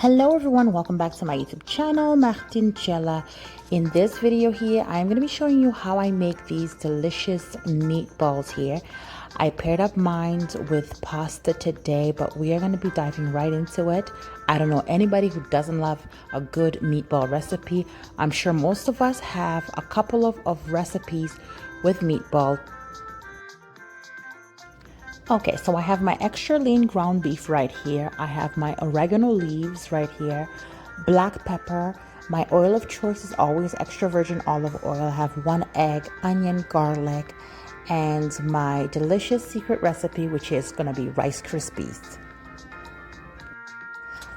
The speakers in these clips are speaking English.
Hello everyone, welcome back to my YouTube channel, Martincella. In this video here, I'm going to be showing you how I make these delicious meatballs here. I paired up mine with pasta today, but we are going to be diving right into it. I don't know anybody who doesn't love a good meatball recipe. I'm sure most of us have a couple of recipes with meatball. Okay, so I have my extra lean ground beef right here. I have my oregano leaves right here, black pepper. My oil of choice is always extra virgin olive oil. I have 1 egg, onion, garlic, and my delicious secret recipe, which is gonna be Rice Krispies.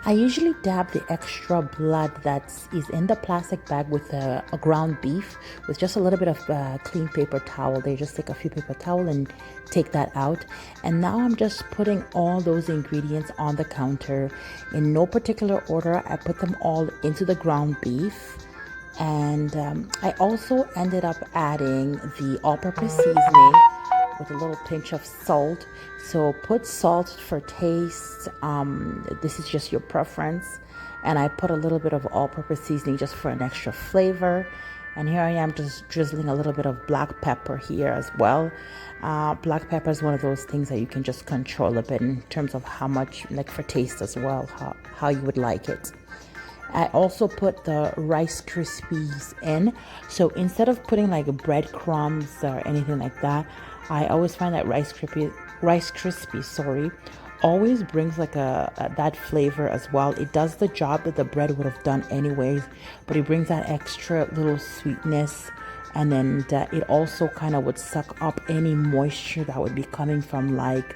I usually dab the extra blood that is in the plastic bag with a ground beef with just a little bit of clean paper towel. They just take a few paper towel and take that out. And now I'm just putting all those ingredients on the counter in no particular order. I put them all into the ground beef. And I also ended up adding the all-purpose seasoning with a little pinch of salt. So put salt for taste. This is just your preference. And I put a little bit of all-purpose seasoning just for an extra flavor. And here I am just drizzling a little bit of black pepper here as well. Black pepper is one of those things that you can just control a bit in terms of how much, like for taste as well, how you would like it. I also put the Rice Krispies in. So instead of putting like breadcrumbs or anything like that, I always find that Rice Krispies, always brings like that flavor as well. It does the job that the bread would have done anyways, but it brings that extra little sweetness, and then it also kind of would suck up any moisture that would be coming from like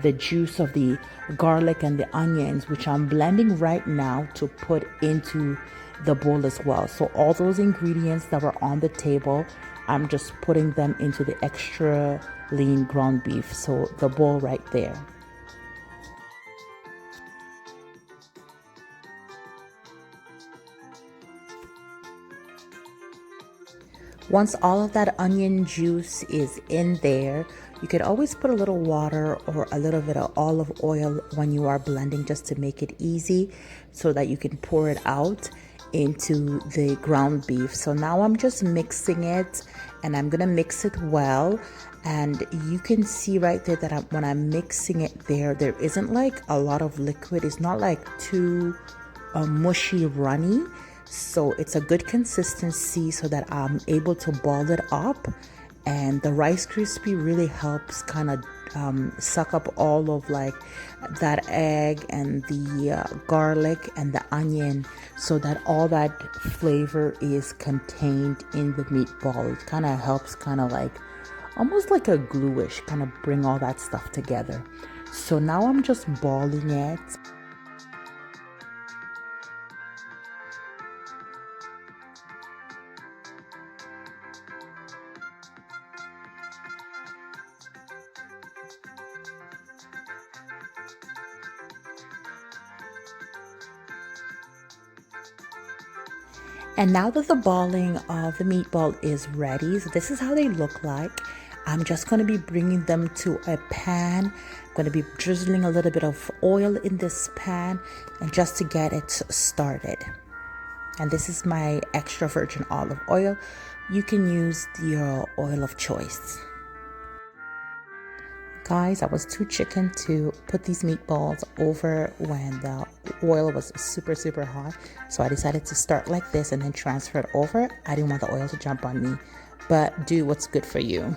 the juice of the garlic and the onions, which I'm blending right now to put into the bowl as well. So all those ingredients that were on the table, I'm just putting them into the extra lean ground beef, so the bowl right there. Once all of that onion juice is in there, you could always put a little water or a little bit of olive oil when you are blending, just to make it easy so that you can pour it out into the ground beef. So now I'm just mixing it, and I'm gonna mix it well. And you can see right there that when I'm mixing it there isn't like a lot of liquid. It's not like too mushy runny. So it's a good consistency so that I'm able to ball it up. And the Rice Krispie really helps kind of suck up all of like that egg and the garlic and the onion, so that all that flavor is contained in the meatball. It kind of helps kind of like almost like a gluish, kind of bring all that stuff together. So now I'm just balling it. And now that the balling of the meatball is ready, so this is how they look like. I'm just going to be bringing them to a pan. I'm going to be drizzling a little bit of oil in this pan, and just to get it started. And this is my extra virgin olive oil. You can use your oil of choice. Guys, I was too chicken to put these meatballs over when the oil was super hot. So I decided to start like this and then transfer it over. I didn't want the oil to jump on me, but do what's good for you.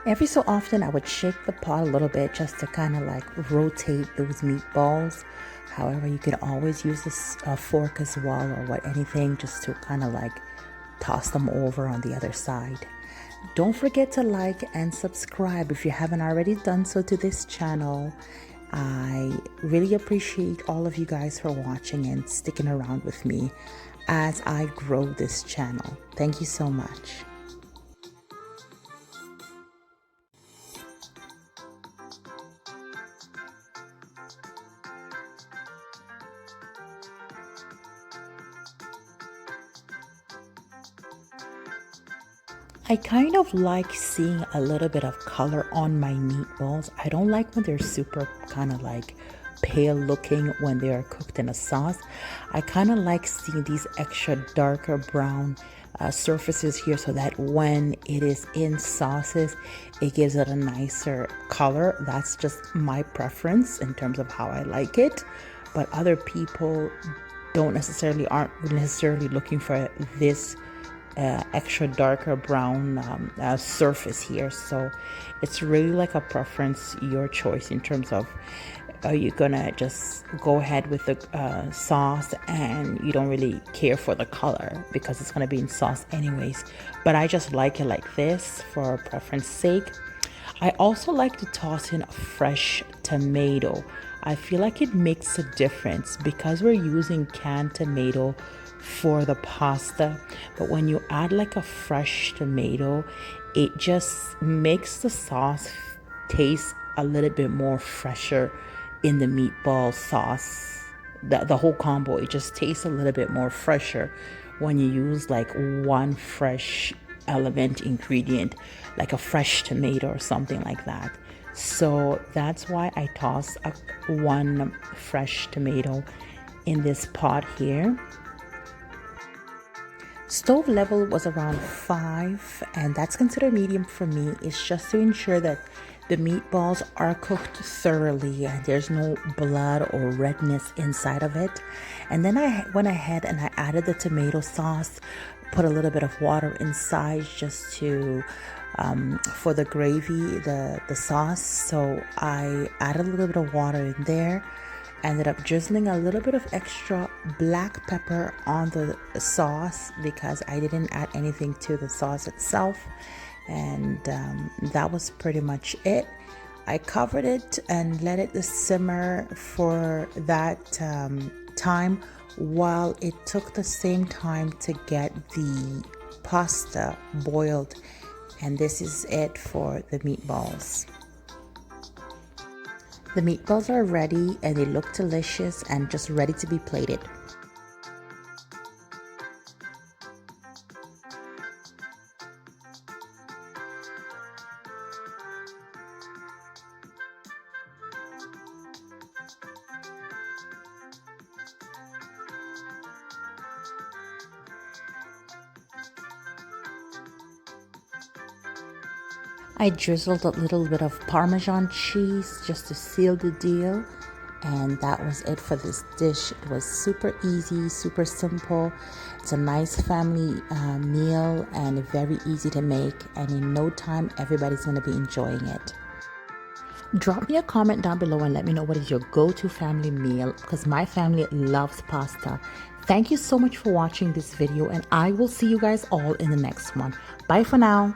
Every so often, I would shake the pot a little bit just to kind of like rotate those meatballs. However, you could always use a fork as well, or anything, just to kind of like toss them over on the other side. Don't forget to like and subscribe if you haven't already done so to this channel. I really appreciate all of you guys for watching and sticking around with me as I grow this channel. Thank you so much. I kind of like seeing a little bit of color on my meatballs. I don't like when they're super kind of like pale looking when they are cooked in a sauce. I kind of like seeing these extra darker brown surfaces here so that when it is in sauces, it gives it a nicer color. That's just my preference in terms of how I like it. But other people aren't necessarily looking for this extra darker brown surface here. So it's really like a preference, your choice in terms of are you gonna just go ahead with the sauce and you don't really care for the color because it's gonna be in sauce anyways. But I just like it like this for preference sake. I also like to toss in a fresh tomato. I feel like it makes a difference because we're using canned tomato for the pasta, but when you add like a fresh tomato, it just makes the sauce taste a little bit more fresher in the meatball sauce. The whole combo, it just tastes a little bit more fresher when you use like one fresh element ingredient, like a fresh tomato or something like that. So that's why I toss one fresh tomato in this pot here. Stove level was around 5, and that's considered medium for me. It's just to ensure that the meatballs are cooked thoroughly and there's no blood or redness inside of it. And then I went ahead and I added the tomato sauce, put a little bit of water inside just to for the gravy, the sauce. So I added a little bit of water in there. Ended up drizzling a little bit of extra black pepper on the sauce because I didn't add anything to the sauce itself, and that was pretty much it. I covered it and let it simmer for that time while it took the same time to get the pasta boiled, and this is it for the meatballs. The meatballs are ready and they look delicious and just ready to be plated. I drizzled a little bit of Parmesan cheese just to seal the deal, and that was it for this dish. It was super easy, super simple. It's a nice family meal and very easy to make, and in no time everybody's going to be enjoying it. Drop me a comment down below and let me know what is your go-to family meal, because my family loves pasta. Thank you so much for watching this video, and I will see you guys all in the next one. Bye for now.